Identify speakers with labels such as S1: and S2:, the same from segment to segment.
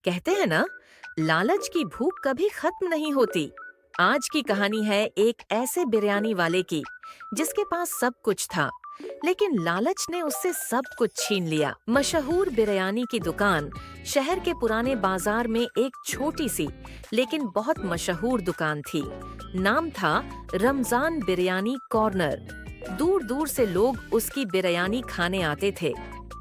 S1: कहते हैं ना, लालच की भूख कभी खत्म नहीं होती। आज की कहानी है एक ऐसे बिरयानी वाले की जिसके पास सब कुछ था, लेकिन लालच ने उससे सब कुछ छीन लिया। मशहूर बिरयानी की दुकान शहर के पुराने बाजार में एक छोटी सी लेकिन बहुत मशहूर दुकान थी। नाम था रमजान बिरयानी कॉर्नर। दूर दूर से लोग उसकी बिरयानी खाने आते थे।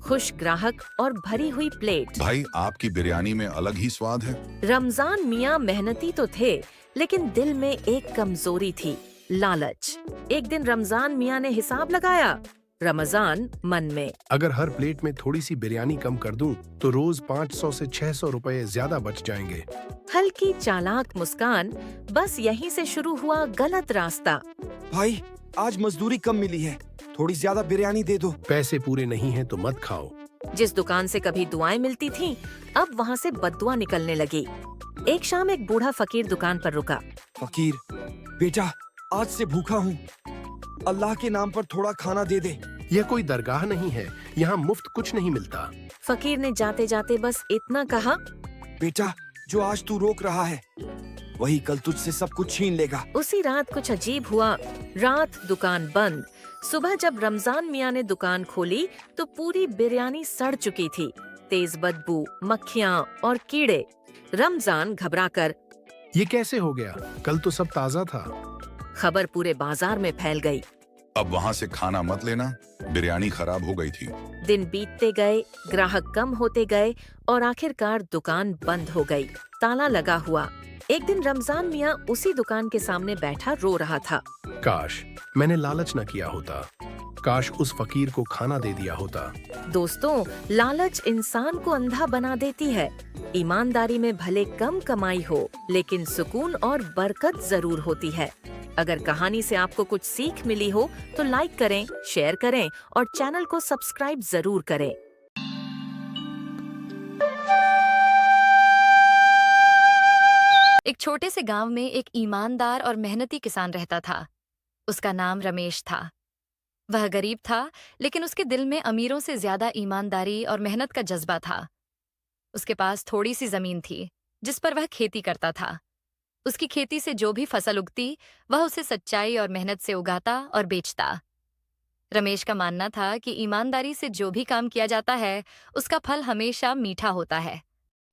S1: खुश ग्राहक और भरी हुई प्लेट।
S2: भाई, आपकी बिरयानी में अलग ही स्वाद है।
S1: रमजान मियाँ मेहनती तो थे, लेकिन दिल में एक कमजोरी थी, लालच। एक दिन रमजान मियाँ ने हिसाब लगाया। रमजान मन में,
S3: अगर हर प्लेट में थोड़ी सी बिरयानी कम कर दूं, तो रोज 500 से 600 रुपए ज्यादा बच जाएंगे।
S1: हल्की चालाक मुस्कान। बस यहीं से शुरू हुआ गलत रास्ता।
S4: भाई, आज मजदूरी कम मिली है, थोड़ी ज्यादा बिरयानी दे दो।
S3: पैसे पूरे नहीं हैं तो मत खाओ।
S1: जिस दुकान से कभी दुआएं मिलती थीं, अब वहाँ से बद्दुआ निकलने लगी। एक शाम एक बूढ़ा फकीर दुकान पर रुका।
S4: फकीर, बेटा, आज से भूखा हूँ, अल्लाह के नाम पर थोड़ा खाना दे दे।
S3: यह कोई दरगाह नहीं है, यहाँ मुफ्त कुछ नहीं मिलता।
S1: फकीर ने जाते जाते बस इतना कहा,
S4: बेटा, जो आज तू रोक रहा है, वही कल तुझसे सब कुछ छीन लेगा।
S1: उसी रात कुछ अजीब हुआ। रात दुकान बंद। सुबह जब रमजान मियाँ ने दुकान खोली तो पूरी बिरयानी सड़ चुकी थी। तेज बदबू, मक्खियाँ और कीड़े। रमजान घबराकर,
S3: ये कैसे हो गया? कल तो सब ताजा था।
S1: खबर पूरे बाजार में फैल गई।
S2: अब वहाँ से खाना मत लेना, बिरयानी खराब हो गई थी।
S1: दिन बीतते गए, ग्राहक कम होते गए और आखिरकार दुकान बंद हो गई। ताला लगा हुआ। एक दिन रमजान मियाँ उसी दुकान के सामने बैठा रो रहा था।
S3: काश मैंने लालच न किया होता। काश उस फकीर को खाना दे दिया होता।
S1: दोस्तों, लालच इंसान को अंधा बना देती है। ईमानदारी में भले कम कमाई हो, लेकिन सुकून और बरकत जरूर होती है। अगर कहानी से आपको कुछ सीख मिली हो तो लाइक करें, शेयर करें और चैनल को सब्सक्राइब जरूर करें।
S5: एक छोटे से गांव में एक ईमानदार और मेहनती किसान रहता था। उसका नाम रमेश था। वह गरीब था, लेकिन उसके दिल में अमीरों से ज्यादा ईमानदारी और मेहनत का जज्बा था। उसके पास थोड़ी सी जमीन थी, जिस पर वह खेती करता था। उसकी खेती से जो भी फसल उगती, वह उसे सच्चाई और मेहनत से उगाता और बेचता। रमेश का मानना था कि ईमानदारी से जो भी काम किया जाता है, उसका फल हमेशा मीठा होता है।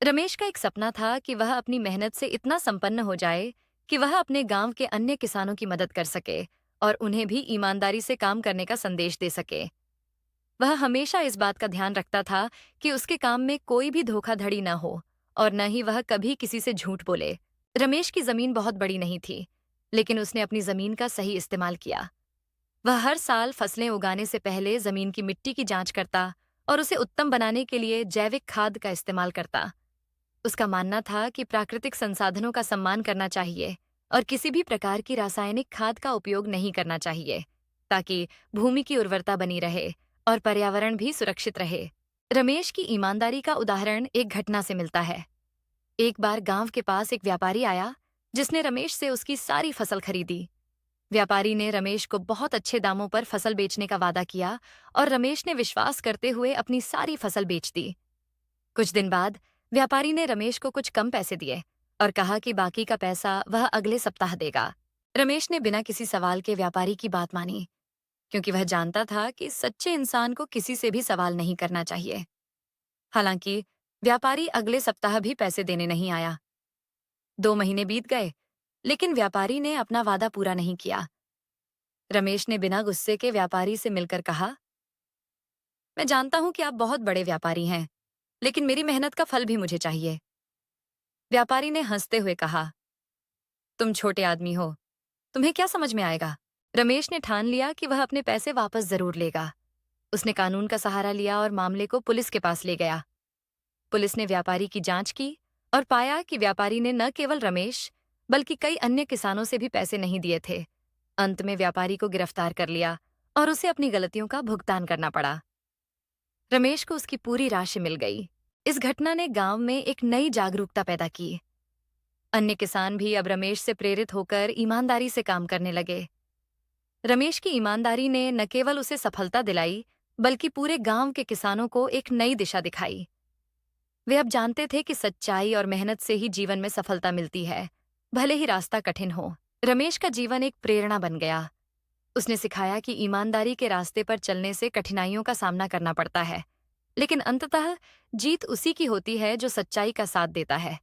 S5: रमेश का एक सपना था कि वह अपनी मेहनत से इतना संपन्न हो जाए कि वह अपने गांव के अन्य किसानों की मदद कर सके और उन्हें भी ईमानदारी से काम करने का संदेश दे सके। वह हमेशा इस बात का ध्यान रखता था कि उसके काम में कोई भी धोखाधड़ी न हो और न ही वह कभी किसी से झूठ बोले। रमेश की जमीन बहुत बड़ी नहीं थी, लेकिन उसने अपनी जमीन का सही इस्तेमाल किया। वह हर साल फसलें उगाने से पहले जमीन की मिट्टी की जांच करता और उसे उत्तम बनाने के लिए जैविक खाद का इस्तेमाल करता। उसका मानना था कि प्राकृतिक संसाधनों का सम्मान करना चाहिए और किसी भी प्रकार की रासायनिक खाद का उपयोग नहीं करना चाहिए, ताकि भूमि की उर्वरता बनी रहे और पर्यावरण भी सुरक्षित रहे। रमेश की ईमानदारी का उदाहरण एक घटना से मिलता है। एक बार गांव के पास एक व्यापारी आया, जिसने रमेश से उसकी सारी फसल खरीदी। व्यापारी ने रमेश को बहुत अच्छे दामों पर फसल बेचने का वादा किया और रमेश ने विश्वास करते हुए अपनी सारी फसल बेच दी। कुछ दिन बाद व्यापारी ने रमेश को कुछ कम पैसे दिए और कहा कि बाकी का पैसा वह अगले सप्ताह देगा। रमेश ने बिना किसी सवाल के व्यापारी की बात मानी, क्योंकि वह जानता था कि सच्चे इंसान को किसी से भी सवाल नहीं करना चाहिए। हालांकि व्यापारी अगले सप्ताह भी पैसे देने नहीं आया। 2 महीने बीत गए, लेकिन व्यापारी ने अपना वादा पूरा नहीं किया। रमेश ने बिना गुस्से के व्यापारी से मिलकर कहा, मैं जानता हूं कि आप बहुत बड़े व्यापारी हैं, लेकिन मेरी मेहनत का फल भी मुझे चाहिए। व्यापारी ने हंसते हुए कहा, तुम छोटे आदमी हो, तुम्हें क्या समझ में आएगा। रमेश ने ठान लिया कि वह अपने पैसे वापस जरूर लेगा। उसने कानून का सहारा लिया और मामले को पुलिस के पास ले गया। पुलिस ने व्यापारी की जांच की और पाया कि व्यापारी ने न केवल रमेश बल्कि कई अन्य किसानों से भी पैसे नहीं दिए थे। अंत में व्यापारी को गिरफ्तार कर लिया और उसे अपनी गलतियों का भुगतान करना पड़ा। रमेश को उसकी पूरी राशि मिल गई। इस घटना ने गांव में एक नई जागरूकता पैदा की। अन्य किसान भी अब रमेश से प्रेरित होकर ईमानदारी से काम करने लगे। रमेश की ईमानदारी ने न केवल उसे सफलता दिलाई, बल्कि पूरे गांव के किसानों को एक नई दिशा दिखाई। वे अब जानते थे कि सच्चाई और मेहनत से ही जीवन में सफलता मिलती है, भले ही रास्ता कठिन हो। रमेश का जीवन एक प्रेरणा बन गया। उसने सिखाया कि ईमानदारी के रास्ते पर चलने से कठिनाइयों का सामना करना पड़ता है, लेकिन अंततः जीत उसी की होती है जो सच्चाई का साथ देता है।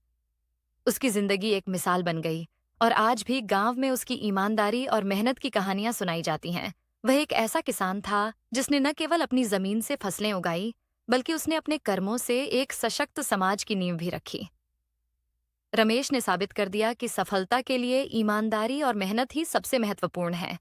S5: उसकी जिंदगी एक मिसाल बन गई और आज भी गांव में उसकी ईमानदारी और मेहनत की कहानियां सुनाई जाती हैं। वह एक ऐसा किसान था जिसने न केवल अपनी जमीन से फसलें उगाई, बल्कि उसने अपने कर्मों से एक सशक्त समाज की नींव भी रखी। रमेश ने साबित कर दिया कि सफलता के लिए ईमानदारी और मेहनत ही सबसे महत्वपूर्ण है।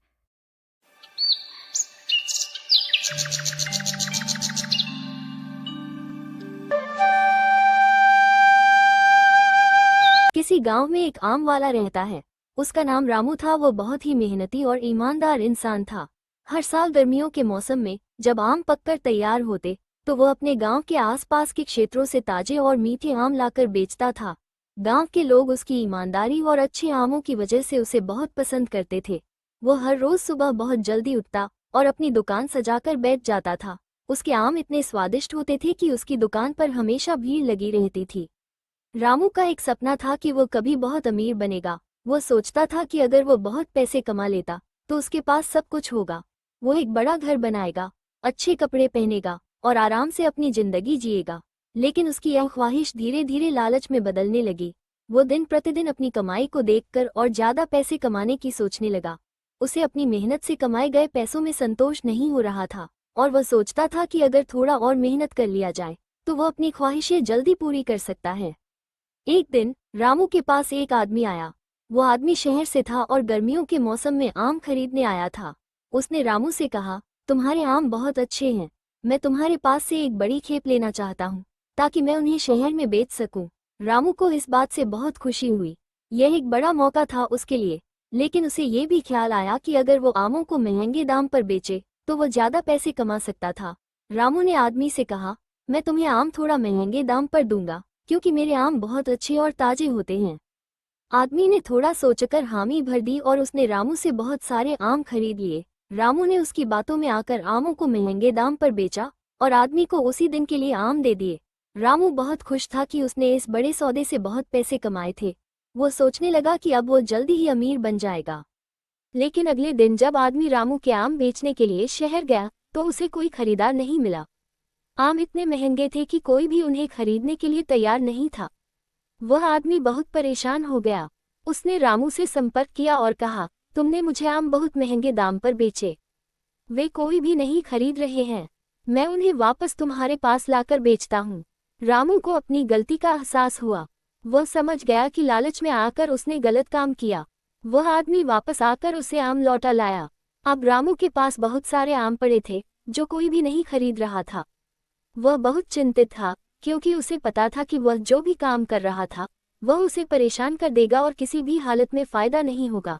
S6: किसी गांव में एक आम वाला रहता है। उसका नाम रामू था। वो बहुत ही मेहनती और ईमानदार इंसान था। हर साल गर्मियों के मौसम में जब आम पककर तैयार होते तो वो अपने गांव के आसपास के क्षेत्रों से ताजे और मीठे आम लाकर बेचता था। गांव के लोग उसकी ईमानदारी और अच्छे आमों की वजह से उसे बहुत पसंद करते थे। वो हर रोज सुबह बहुत जल्दी उठता और अपनी दुकान सजाकर बैठ जाता था। उसके आम इतने स्वादिष्ट होते थे कि उसकी दुकान पर हमेशा भीड़ लगी रहती थी। रामू का एक सपना था कि वो कभी बहुत अमीर बनेगा। वो सोचता था कि अगर वो बहुत पैसे कमा लेता तो उसके पास सब कुछ होगा। वो एक बड़ा घर बनाएगा, अच्छे कपड़े पहनेगा और आराम से अपनी जिंदगी जिएगा। लेकिन उसकी यह ख्वाहिश धीरे धीरे लालच में बदलने लगी। वो दिन प्रतिदिन अपनी कमाई को देखकर और ज्यादा पैसे कमाने की सोचने लगा। उसे अपनी मेहनत से कमाए गए पैसों में संतोष नहीं हो रहा था और वह सोचता था कि अगर थोड़ा और मेहनत कर लिया जाए तो वह अपनी ख्वाहिशें जल्दी पूरी कर सकता है। एक दिन रामू के पास एक आदमी आया। वो आदमी शहर से था और गर्मियों के मौसम में आम खरीदने आया था। उसने रामू से कहा, तुम्हारे आम बहुत अच्छे हैं। मैं तुम्हारे पास से एक बड़ी खेप लेना चाहता हूँ ताकि मैं उन्हें शहर में बेच सकूं। रामू को इस बात से बहुत खुशी हुई। यह एक बड़ा मौका था उसके लिए, लेकिन उसे ये भी ख्याल आया कि अगर वो आमों को महंगे दाम पर बेचे तो वो ज्यादा पैसे कमा सकता था। रामू ने आदमी से कहा, मैं तुम्हें आम थोड़ा महंगे दाम पर दूंगा क्योंकि मेरे आम बहुत अच्छे और ताजे होते हैं। आदमी ने थोड़ा सोचकर हामी भर दी और उसने रामू से बहुत सारे आम खरीद लिए। रामू ने उसकी बातों में आकर आमों को महंगे दाम पर बेचा और आदमी को उसी दिन के लिए आम दे दिए। रामू बहुत खुश था कि उसने इस बड़े सौदे से बहुत पैसे कमाए थे। वो सोचने लगा कि अब वो जल्दी ही अमीर बन जाएगा। लेकिन अगले दिन जब आदमी रामू के आम बेचने के लिए शहर गया तो उसे कोई खरीदार नहीं मिला। आम इतने महंगे थे कि कोई भी उन्हें खरीदने के लिए तैयार नहीं था। वह आदमी बहुत परेशान हो गया। उसने रामू से संपर्क किया और कहा, तुमने मुझे आम बहुत महंगे दाम पर बेचे, वे कोई भी नहीं खरीद रहे हैं। मैं उन्हें वापस तुम्हारे पास लाकर बेचता हूँ। रामू को अपनी गलती का एहसास हुआ। वह समझ गया कि लालच में आकर उसने गलत काम किया। वह आदमी वापस आकर उसे आम लौटा लाया। अब रामू के पास बहुत सारे आम पड़े थे जो कोई भी नहीं खरीद रहा था। वह बहुत चिंतित था क्योंकि उसे पता था कि वह जो भी काम कर रहा था वह उसे परेशान कर देगा और किसी भी हालत में फायदा नहीं होगा।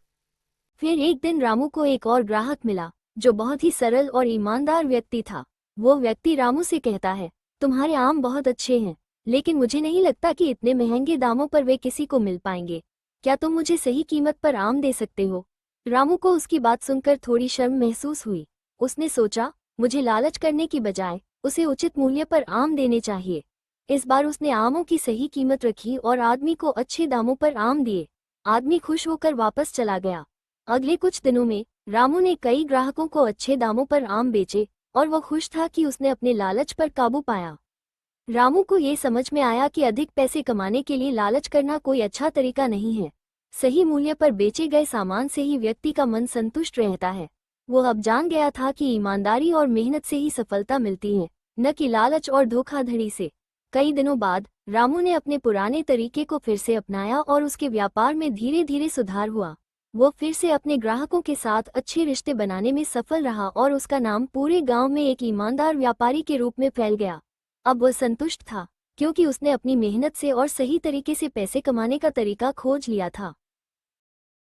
S6: फिर एक दिन रामू को एक और ग्राहक मिला जो बहुत ही सरल और ईमानदार व्यक्ति था। वो व्यक्ति रामू से कहता है, तुम्हारे आम बहुत अच्छे हैं, लेकिन मुझे नहीं लगता कि इतने महंगे दामों पर वे किसी को मिल पाएंगे। क्या तुम मुझे सही कीमत पर आम दे सकते हो? रामू को उसकी बात सुनकर थोड़ी शर्म महसूस हुई। उसने सोचा, मुझे लालच करने की बजाय उसे उचित मूल्य पर आम देने चाहिए। इस बार उसने आमों की सही कीमत रखी और आदमी को अच्छे दामों पर आम दिए। आदमी खुश होकर वापस चला गया। अगले कुछ दिनों में रामू ने कई ग्राहकों को अच्छे दामों पर आम बेचे और वह खुश था कि उसने अपने लालच पर काबू पाया। रामू को ये समझ में आया कि अधिक पैसे कमाने के लिए लालच करना कोई अच्छा तरीका नहीं है। सही मूल्य पर बेचे गए सामान से ही व्यक्ति का मन संतुष्ट रहता है। वो अब जान गया था कि ईमानदारी और मेहनत से ही सफलता मिलती है, न कि लालच और धोखाधड़ी से। कई दिनों बाद रामू ने अपने पुराने तरीके को फिर से अपनाया और उसके व्यापार में धीरे धीरे सुधार हुआ। वो फिर से अपने ग्राहकों के साथ अच्छे रिश्ते बनाने में सफल रहा और उसका नाम पूरे गांव में एक ईमानदार व्यापारी के रूप में फैल गया। अब वह संतुष्ट था क्योंकि उसने अपनी मेहनत से और सही तरीके से पैसे कमाने का तरीका खोज लिया था।